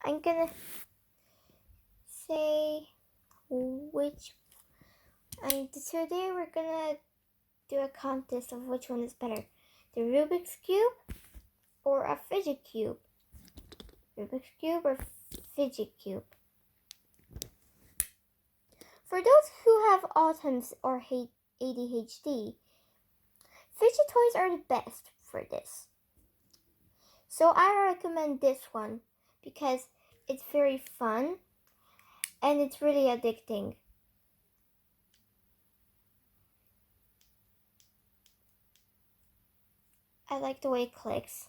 I'm gonna say which. And today we're gonna do a contest of which one is better, the Rubik's Cube or a fidget cube. Rubik's Cube or fidget cube. For those who have autism or ADHD, fidget toys are the best for this. So I recommend this one because it's very fun and it's really addicting. I like the way it clicks.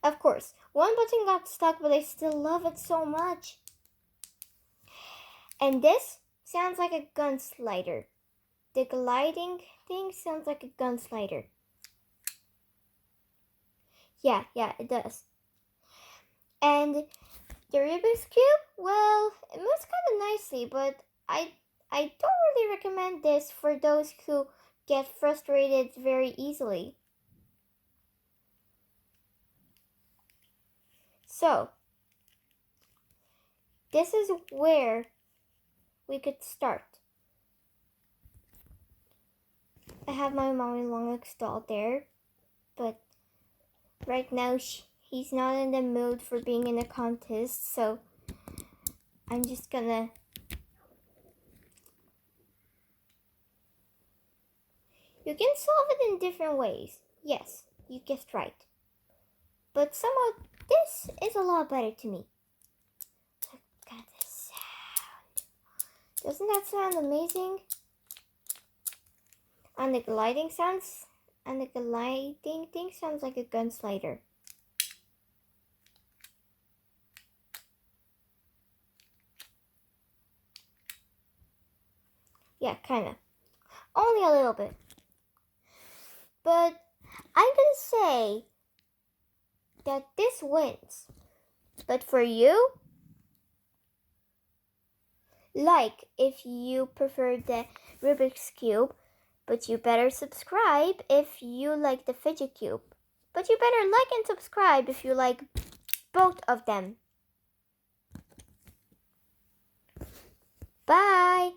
Of course, one button got stuck, but I still love it so much. And this sounds like a gun slider. The gliding thing sounds like a gun slider. Yeah, it does. And the Rubik's Cube, well, it moves kind of nicely, but I don't really recommend this for those who get frustrated very easily. So, this is where we could start. I have my mommy long installed there, but right now he's not in the mood for being in a contest, so I'm just gonna You can solve it in different ways. Yes, you guessed right. But somehow this is a lot better to me. Look at the sound. Doesn't that sound amazing? And the gliding thing sounds like a gun slider. Yeah, kinda. Only a little bit. But I'm gonna say that this wins. But for you, like if you prefer the Rubik's Cube, but you better subscribe if you like the fidget cube. But you better like and subscribe if you like both of them. Bye!